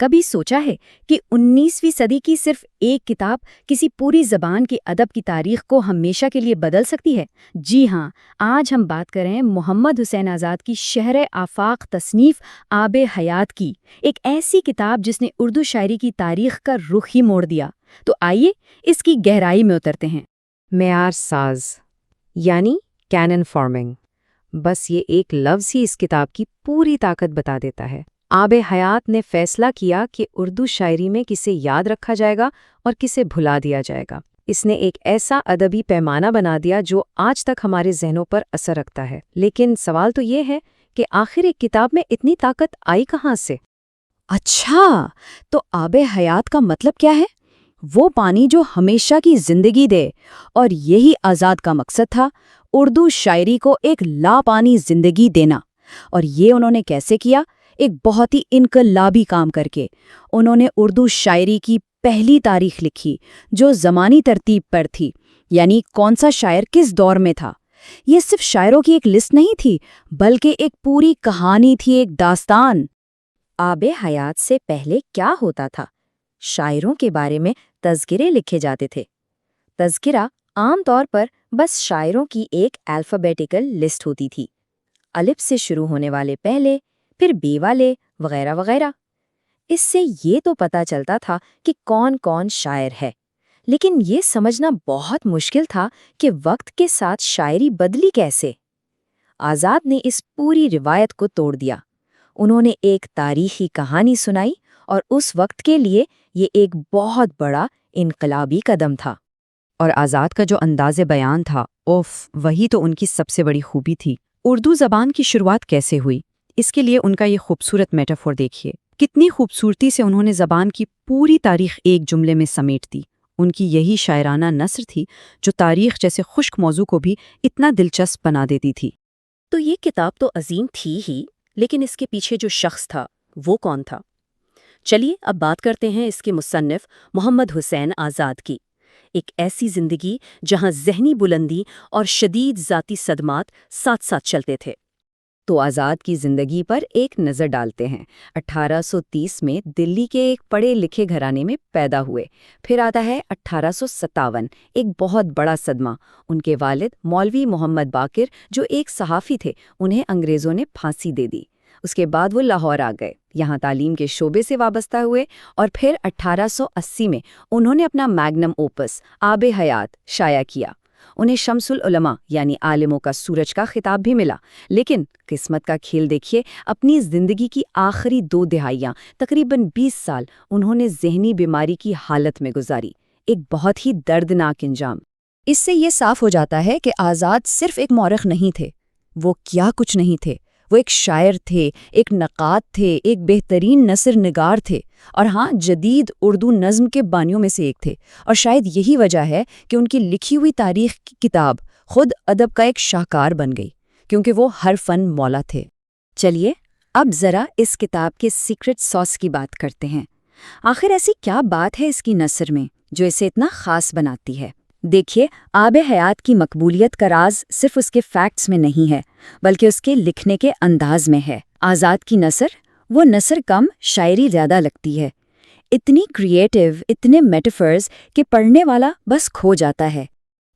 کبھی سوچا ہے کہ 19ویں صدی کی صرف ایک کتاب کسی پوری زبان کے ادب کی تاریخ کو ہمیشہ کے لیے بدل سکتی ہے؟ جی ہاں، آج ہم بات کریں محمد حسین آزاد کی شہر آفاق تصنیف آب حیات کی، ایک ایسی کتاب جس نے اردو شاعری کی تاریخ کا رخ ہی موڑ دیا۔ تو آئیے اس کی گہرائی میں اترتے ہیں۔ معیار ساز یعنی کینن فارمنگ، بس یہ ایک لفظ ہی اس کتاب کی پوری طاقت بتا دیتا ہے۔ آب حیات نے فیصلہ کیا کہ اردو شاعری میں کسے یاد رکھا جائے گا اور کسے بھلا دیا جائے گا۔ اس نے ایک ایسا ادبی پیمانہ بنا دیا جو آج تک ہمارے ذہنوں پر اثر رکھتا ہے۔ لیکن سوال تو یہ ہے کہ آخر ایک کتاب میں اتنی طاقت آئی کہاں سے؟ اچھا، تو آب حیات کا مطلب کیا ہے؟ وہ پانی جو ہمیشہ کی زندگی دے، اور یہی آزاد کا مقصد تھا، اردو شاعری کو ایک لا پانی زندگی دینا۔ اور یہ انہوں نے کیسے کیا؟ ایک بہت ہی انقلابی کام کر کے۔ انہوں نے اردو شاعری کی پہلی تاریخ لکھی جو زمانی ترتیب پر تھی، یعنی کون سا شاعر کس دور میں تھا۔ یہ صرف شاعروں کی ایک لسٹ نہیں تھی، بلکہ ایک پوری کہانی تھی، ایک داستان۔ آب حیات سے پہلے کیا ہوتا تھا؟ شاعروں کے بارے میں تذکرے لکھے جاتے تھے۔ تذکرہ عام طور پر بس شاعروں کی ایک الفابیٹیکل لسٹ ہوتی تھی، الف سے شروع ہونے والے پہلے، پھر بے والے، وغیرہ وغیرہ۔ اس سے یہ تو پتہ چلتا تھا کہ کون کون شاعر ہے، لیکن یہ سمجھنا بہت مشکل تھا کہ وقت کے ساتھ شاعری بدلی کیسے۔ آزاد نے اس پوری روایت کو توڑ دیا۔ انہوں نے ایک تاریخی کہانی سنائی، اور اس وقت کے لیے یہ ایک بہت بڑا انقلابی قدم تھا۔ اور آزاد کا جو انداز بیان تھا، وہی تو ان کی سب سے بڑی خوبی تھی۔ اردو زبان کی شروعات کیسے ہوئی؟ اس کے لیے ان کا یہ خوبصورت میٹافور دیکھیے۔ کتنی خوبصورتی سے انہوں نے زبان کی پوری تاریخ ایک جملے میں سمیٹ دی۔ ان کی یہی شاعرانہ نثر تھی جو تاریخ جیسے خشک موضوع کو بھی اتنا دلچسپ بنا دیتی تھی۔ تو یہ کتاب تو عظیم تھی ہی، لیکن اس کے پیچھے جو شخص تھا وہ کون تھا؟ چلیے اب بات کرتے ہیں اس کے مصنف محمد حسین آزاد کی۔ ایک ایسی زندگی جہاں ذہنی بلندی اور شدید ذاتی صدمات ساتھ ساتھ چلتے تھے۔ تو آزاد کی زندگی پر ایک نظر ڈالتے ہیں۔ 1830 میں دلی کے ایک پڑھے لکھے گھرانے میں پیدا ہوئے۔ پھر آتا ہے 1857، ایک بہت بڑا صدمہ۔ ان کے والد مولوی محمد باقر جو ایک صحافی تھے، انہیں انگریزوں نے پھانسی دے دی۔ اس کے بعد وہ لاہور آ گئے، یہاں تعلیم کے شعبے سے وابستہ ہوئے، اور پھر 1880 میں انہوں نے اپنا میگنم اوپس آب حیات شائع کیا۔ انہیں شمس العلماء یعنی عالموں کا سورج کا خطاب بھی ملا۔ لیکن قسمت کا کھیل دیکھیے، اپنی زندگی کی آخری 2 دہائیاں، تقریباً 20 سال انہوں نے ذہنی بیماری کی حالت میں گزاری۔ ایک بہت ہی دردناک انجام۔ اس سے یہ صاف ہو جاتا ہے کہ آزاد صرف ایک مورخ نہیں تھے، وہ کیا کچھ نہیں تھے۔ وہ ایک شاعر تھے، ایک نقاد تھے، ایک بہترین نثر نگار تھے، اور ہاں، جدید اردو نظم کے بانیوں میں سے ایک تھے۔ اور شاید یہی وجہ ہے کہ ان کی لکھی ہوئی تاریخ کی کتاب خود ادب کا ایک شاہکار بن گئی، کیونکہ وہ ہر فن مولا تھے۔ چلیے اب ذرا اس کتاب کے سیکرٹ ساس کی بات کرتے ہیں۔ آخر ایسی کیا بات ہے اس کی نثر میں جو اسے اتنا خاص بناتی ہے؟ دیکھیے، آب حیات کی مقبولیت کا راز صرف اس کے فیکٹس میں نہیں ہے، بلکہ اس کے لکھنے کے انداز میں ہے۔ آزاد کی نثر، وہ نثر کم، شاعری زیادہ لگتی ہے۔ اتنی کریٹیو، اتنے میٹافرز کہ پڑھنے والا بس کھو جاتا ہے۔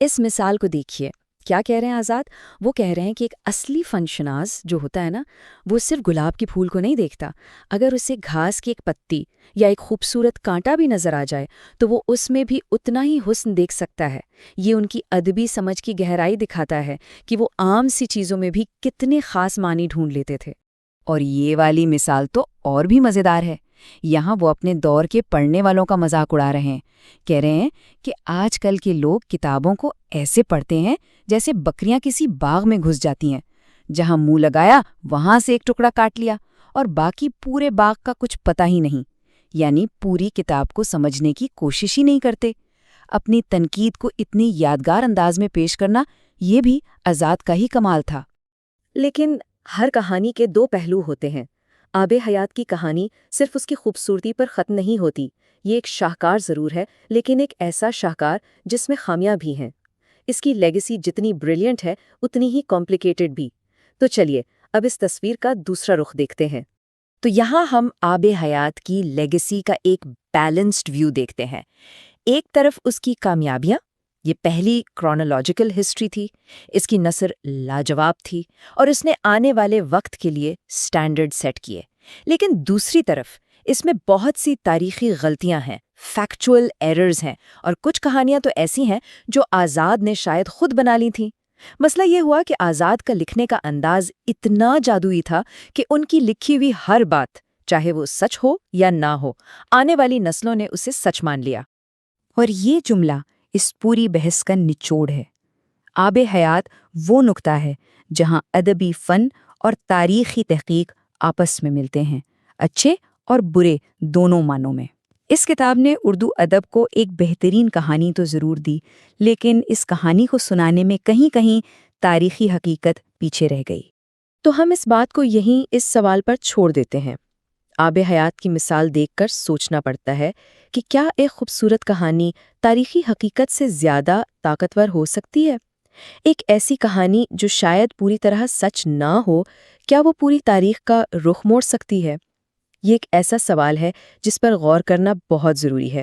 اس مثال کو دیکھیے، کیا کہہ رہے ہیں آزاد؟ وہ کہہ رہے ہیں کہ ایک اصلی فنشناس جو ہوتا ہے نا، وہ صرف گلاب کی پھول کو نہیں دیکھتا۔ اگر اسے گھاس کی ایک پتی یا ایک خوبصورت کانٹا بھی نظر آ جائے تو وہ اس میں بھی اتنا ہی حسن دیکھ سکتا ہے۔ یہ ان کی ادبی سمجھ کی گہرائی دکھاتا ہے کہ وہ عام سی چیزوں میں بھی کتنے خاص معنی ڈھونڈ لیتے تھے۔ اور یہ والی مثال تو اور بھی مزیدار ہے۔ یہاں وہ اپنے دور کے پڑھنے والوں کا مذاق اڑا رہے ہیں۔ کہہ رہے ہیں کہ آج کل کے لوگ کتابوں کو ایسے پڑھتے ہیں جیسے بکریاں کسی باغ میں گھس جاتی ہیں، جہاں منہ لگایا وہاں سے ایک ٹکڑا کاٹ لیا، اور باقی پورے باغ کا کچھ پتہ ہی نہیں۔ یعنی پوری کتاب کو سمجھنے کی کوشش ہی نہیں کرتے۔ اپنی تنقید کو اتنی یادگار انداز میں پیش کرنا، یہ بھی آزاد کا ہی کمال تھا۔ لیکن ہر کہانی کے 2 پہلو ہوتے ہیں۔ آب حیات کی کہانی صرف اس کی خوبصورتی پر ختم نہیں ہوتی۔ یہ ایک شاہکار ضرور ہے، لیکن ایک ایسا شاہکار جس میں خامیاں بھی ہیں۔ اس کی لیگیسی جتنی بریلینٹ ہے، اتنی ہی کمپلیکیٹڈ بھی۔ تو چلیے اب اس تصویر کا دوسرا رخ دیکھتے ہیں۔ تو یہاں ہم آب حیات کی لیگیسی کا ایک بیلنسڈ ویو دیکھتے ہیں۔ ایک طرف اس کی کامیابیاں، یہ پہلی کرونالوجیکل ہسٹری تھی، اس کی نثر لاجواب تھی اور اس نے آنے والے وقت کے لیے سٹینڈرڈ سیٹ کیے۔ لیکن دوسری طرف اس میں بہت سی تاریخی غلطیاں ہیں، فیکچول ایررز ہیں، اور کچھ کہانیاں تو ایسی ہیں جو آزاد نے شاید خود بنا لی تھیں۔ مسئلہ یہ ہوا کہ آزاد کا لکھنے کا انداز اتنا جادوئی تھا کہ ان کی لکھی ہوئی ہر بات، چاہے وہ سچ ہو یا نہ ہو، آنے والی نسلوں نے اسے سچ مان لیا۔ اور یہ جملہ اس پوری بحث کا نچوڑ ہے۔ آب حیات وہ نقطہ ہے جہاں ادبی فن اور تاریخی تحقیق آپس میں ملتے ہیں، اچھے اور برے دونوں معنوں میں۔ اس کتاب نے اردو ادب کو ایک بہترین کہانی تو ضرور دی، لیکن اس کہانی کو سنانے میں کہیں کہیں تاریخی حقیقت پیچھے رہ گئی۔ تو ہم اس بات کو یہیں اس سوال پر چھوڑ دیتے ہیں۔ آب حیات کی مثال دیکھ کر سوچنا پڑتا ہے کہ کیا ایک خوبصورت کہانی تاریخی حقیقت سے زیادہ طاقتور ہو سکتی ہے؟ ایک ایسی کہانی جو شاید پوری طرح سچ نہ ہو، کیا وہ پوری تاریخ کا رخ موڑ سکتی ہے؟ یہ ایک ایسا سوال ہے جس پر غور کرنا بہت ضروری ہے۔